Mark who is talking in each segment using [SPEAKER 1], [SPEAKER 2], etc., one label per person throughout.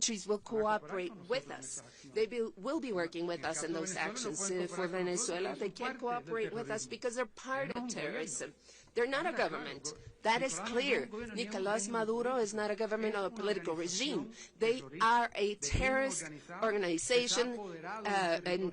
[SPEAKER 1] countries will cooperate with us. They will be working with us in those actions. For Venezuela, they can't cooperate with us because they're part of terrorism. They're not a government. That is clear. Nicolás Maduro is not a government or a political regime. They are a terrorist organization, an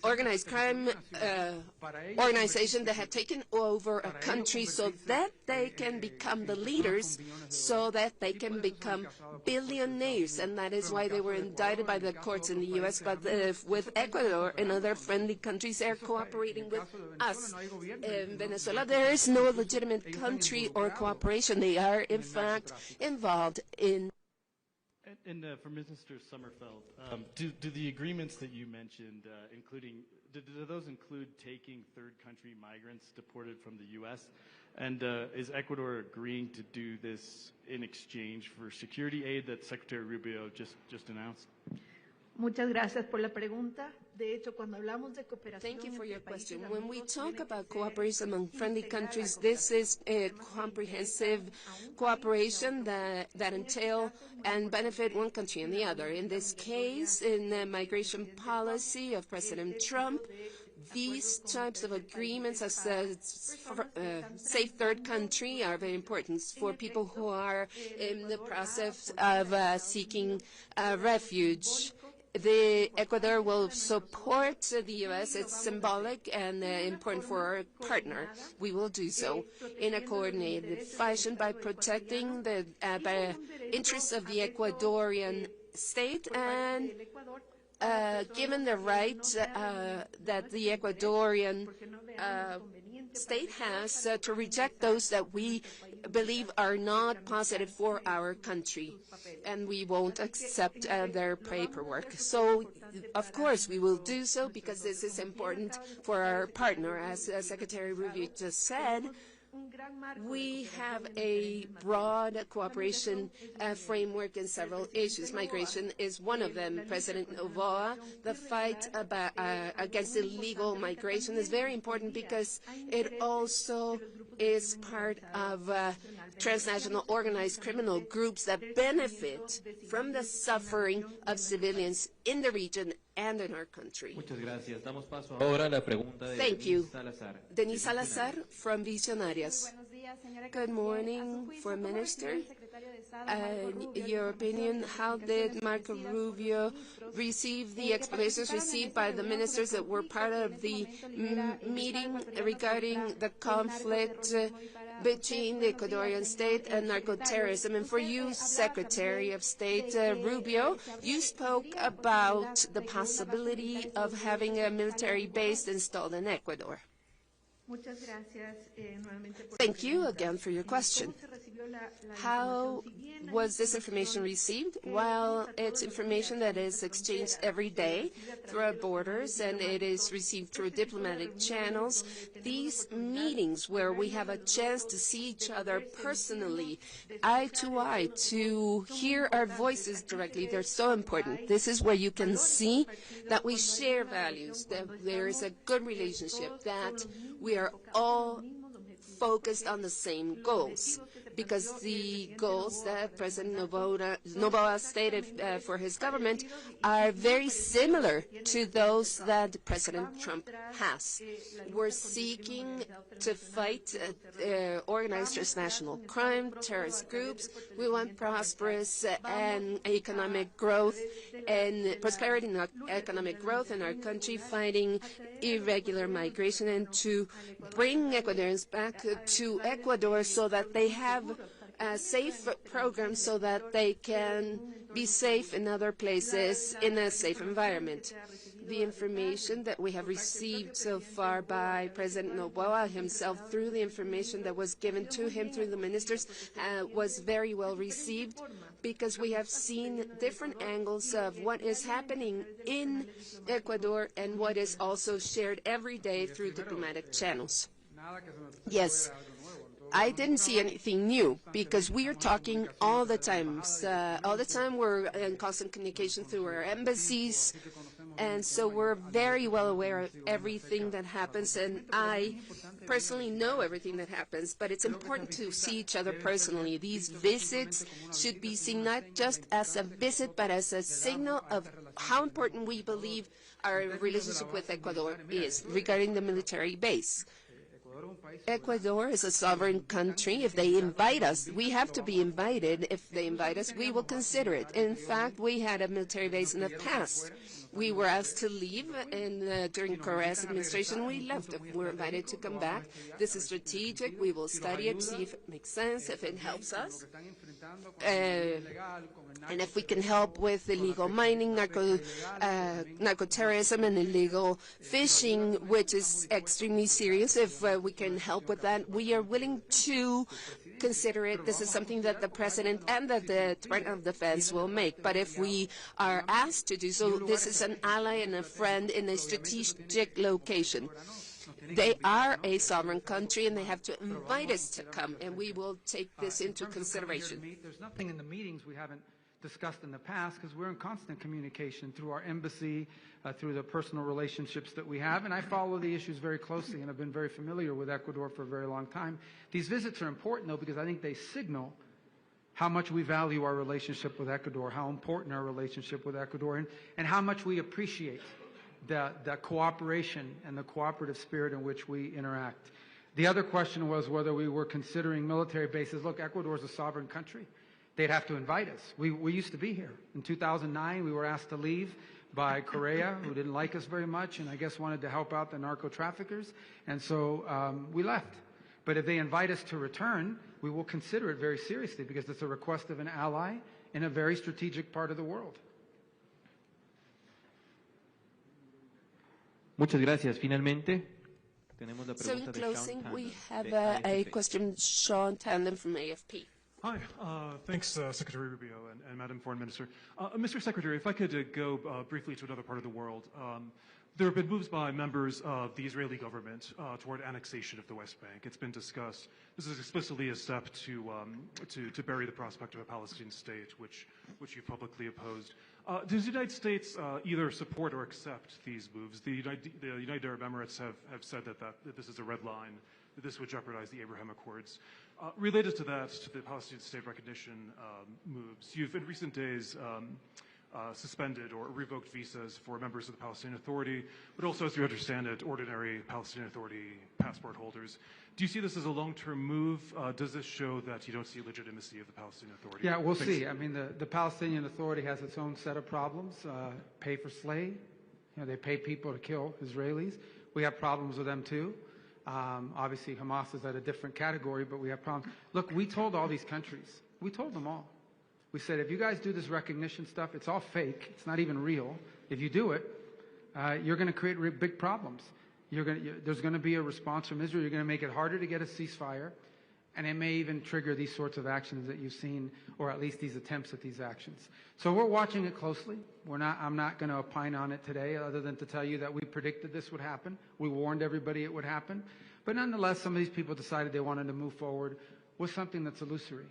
[SPEAKER 1] organized crime organization that have taken over a country so that they can become the leaders, so that they can become billionaires. And that is why they were indicted by the courts in the U.S. But with Ecuador and other friendly countries, they're cooperating with us. In Venezuela, there is no legitimate country or cooperation. They are, in fact, involved in.
[SPEAKER 2] And for Mr. Sommerfeld, do the agreements that you mentioned, do those include taking third country migrants deported from the U.S.? And is Ecuador agreeing to do this in exchange for security aid that Secretary Rubio just announced?
[SPEAKER 3] Muchas gracias por la pregunta. De hecho, cuando hablamos de cooperación.
[SPEAKER 1] Thank you for your question. When we talk about cooperation among friendly countries, this is a comprehensive cooperation that entail and benefit one country and the other. In this case, in the migration policy of President Trump, these types of agreements as a safe third country are very important for people who are in the process of seeking refuge. The Ecuador will support the U.S. It's symbolic and important for our partner. We will do so in a coordinated fashion by protecting the interests of the Ecuadorian state and given the right that the Ecuadorian state has to reject those that we believe are not positive for our country, and we won't accept their paperwork. So, of course, we will do so because this is important for our partner. As Secretary Rubio just said, we have a broad cooperation framework in several issues. Migration is one of them. President Noboa, the fight against illegal migration is very important because it also is part of transnational organized criminal groups that benefit from the suffering of civilians in the region and in our country. Thank you. Denise Salazar from Visionarias. Good morning, Foreign Minister. Your opinion, how did Marco Rubio receive the explanations received by the ministers that were part of the meeting regarding the conflict between the Ecuadorian state and narco-terrorism? And for you, Secretary of State Rubio, you spoke about the possibility of having a military base installed in Ecuador. Thank you again for your question. How was this information received? Well, it's information that is exchanged every day through our borders, and it is received through diplomatic channels. These meetings where we have a chance to see each other personally, eye to eye, to hear our voices directly, they're so important. This is where you can see that we share values, that there is a good relationship, that we are all focused on the same goals, because the goals that President Noboa stated for his government are very similar to those that President Trump has. We're seeking to fight organized transnational crime, terrorist groups. We want prosperous and economic growth and prosperity and economic growth in our country, fighting irregular migration, and to bring Ecuadorians back to Ecuador so that they have a safe program so that they can be safe in other places in a safe environment. The information that we have received so far by President Noboa himself through the information that was given to him through the ministers was very well received, because we have seen different angles of what is happening in Ecuador and what is also shared every day through diplomatic channels. Yes, I didn't see anything new, because we are talking all the time. All the time we're in constant communication through our embassies, And so we're very well aware of everything that happens, and I personally know everything that happens, but it's important to see each other personally. These visits should be seen not just as a visit, but as a signal of how important we believe our relationship with Ecuador is regarding the military base. Ecuador is a sovereign country. If they invite us, we have to be invited. If they invite us, we will consider it. In fact, we had a military base in the past. We were asked to leave during Correa's administration. We left. If we're invited to come back, this is strategic. We will study it, see if it makes sense, if it helps us. And if we can help with illegal mining, narco-terrorism, and illegal fishing, which is extremely serious, if we can help with that, we are willing to consider it. This is something that the President and that the Department of Defense will make. But if we are asked to do so, this is an ally and a friend in a strategic location. They are a sovereign country, and they have to invite us to come, and we will take this into consideration.
[SPEAKER 4] There's nothing in the meetings we haven't discussed in the past, because we're in constant communication through our embassy, through the personal relationships that we have, and I follow the issues very closely, and I've been very familiar with Ecuador for a very long time. These visits are important, though, because I think they signal how much we value our relationship with Ecuador, how important our relationship with Ecuador, and how much we appreciate the cooperation and the cooperative spirit in which we interact. The other question was whether we were considering military bases. Look, Ecuador is a sovereign country. They'd have to invite us. We used to be here. In 2009, we were asked to leave by Correa, who didn't like us very much and I guess wanted to help out the narco-traffickers. And so we left. But if they invite us to return, we will consider it very seriously, because it's a request of an ally in a very strategic part of the world.
[SPEAKER 5] Muchas gracias. Finalmente, tenemos la
[SPEAKER 1] So in
[SPEAKER 5] pregunta de
[SPEAKER 1] closing,
[SPEAKER 5] Sean
[SPEAKER 1] we
[SPEAKER 5] Tandem
[SPEAKER 1] have
[SPEAKER 5] de
[SPEAKER 1] a
[SPEAKER 5] AFP.
[SPEAKER 1] question, Sean Tandem from AFP.
[SPEAKER 6] Hi, thanks, Secretary Rubio and Madam Foreign Minister. Mr. Secretary, if I could go briefly to another part of the world. There have been moves by members of the Israeli government toward annexation of the West Bank. It's been discussed. This is explicitly a step to bury the prospect of a Palestinian state, which you publicly opposed. Does the United States either support or accept these moves? The United Arab Emirates have said that this is a red line, that this would jeopardize the Abraham Accords. Related to that, to the Palestinian state recognition moves, you've in recent days suspended or revoked visas for members of the Palestinian Authority, but also, as you understand it, ordinary Palestinian Authority passport holders. Do you see this as a long-term move? Does this show that you don't see legitimacy of the Palestinian Authority?
[SPEAKER 4] Yeah, we'll see. I mean, the Palestinian Authority has its own set of problems. Pay for slay. They pay people to kill Israelis. We have problems with them too. Obviously, Hamas is at a different category, but we have problems. Look, we told all these countries. We told them all. We said, if you guys do this recognition stuff, it's all fake. It's not even real. If you do it, you're going to create big problems. There's going to be a response from Israel. You're going to make it harder to get a ceasefire, and it may even trigger these sorts of actions that you've seen, or at least these attempts at these actions. So we're watching it closely. I'm not going to opine on it today, other than to tell you that we predicted this would happen. We warned everybody it would happen. But nonetheless, some of these people decided they wanted to move forward with something that's illusory.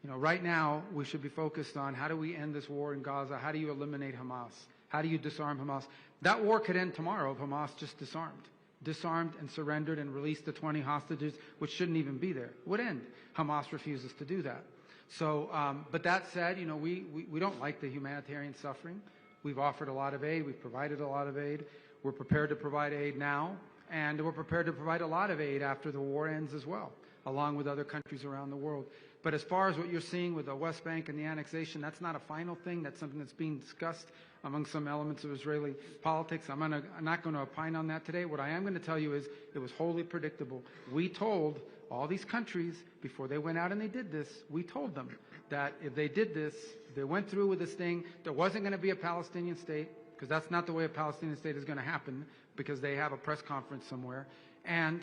[SPEAKER 4] Right now, we should be focused on how do we end this war in Gaza? How do you eliminate Hamas? How do you disarm Hamas? That war could end tomorrow if Hamas just disarmed and surrendered and released the 20 hostages, which shouldn't even be there. It would end. Hamas refuses to do that. So, but that said, we don't like the humanitarian suffering. We've offered a lot of aid. We've provided a lot of aid. We're prepared to provide aid now, and we're prepared to provide a lot of aid after the war ends as well, along with other countries around the world. But as far as what you're seeing with the West Bank and the annexation, that's not a final thing. That's something that's being discussed among some elements of Israeli politics. I'm not going to opine on that today. What I am going to tell you is it was wholly predictable. We told all these countries before they went out and they did this, we told them that if they did this, if they went through with this thing, there wasn't going to be a Palestinian state, because that's not the way a Palestinian state is going to happen, because they have a press conference somewhere. And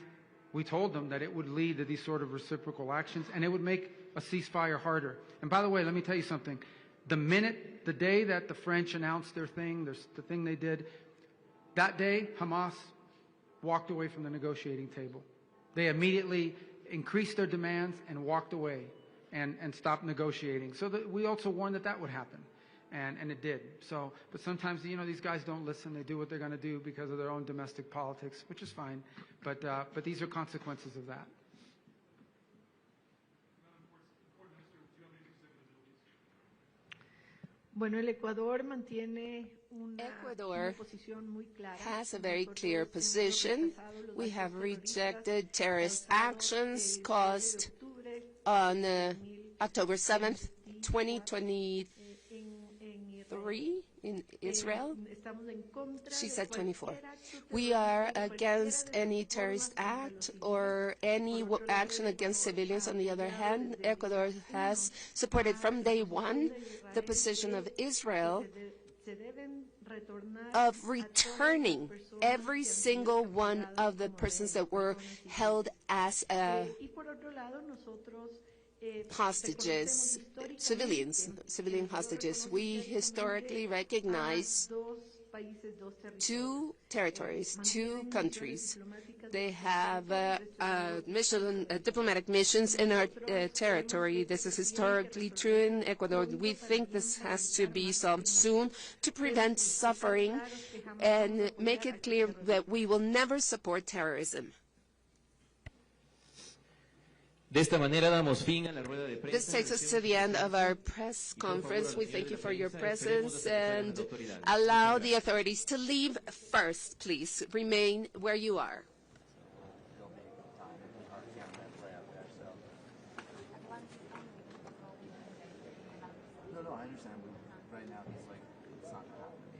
[SPEAKER 4] we told them that it would lead to these sort of reciprocal actions, and it would make a ceasefire harder. And by the way, let me tell you something. The day that the French announced their thing, the thing they did, that day, Hamas walked away from the negotiating table. They immediately increased their demands and walked away and stopped negotiating. So we also warned that would happen. and it did. So, but sometimes, you know, these guys don't listen. They do what they're going to do because of their own domestic politics, which is fine. But these are consequences of that.
[SPEAKER 3] Bueno, el Ecuador mantiene
[SPEAKER 1] Ecuador
[SPEAKER 3] una posición muy clara.
[SPEAKER 1] has a very clear position. We have rejected terrorist actions caused on October 7th, 2023 in Israel. She said 24. We are against any terrorist act or any action against civilians. On the other hand, Ecuador has supported from day one the position of Israel of returning every single one of the persons that were held as hostages, civilian hostages. We historically recognize two territories, two countries. They have diplomatic missions in our territory. This is historically true in Ecuador. We think this has to be solved soon to prevent suffering and make it clear that we will never support terrorism.
[SPEAKER 5] De esta manera damos fin a la rueda de prensa.
[SPEAKER 1] This takes us to the end of our press conference. We thank you for your presence and allow the authorities to leave first, please. Remain where you are.
[SPEAKER 7] No, I understand. Right now, he's like, it's not going to happen.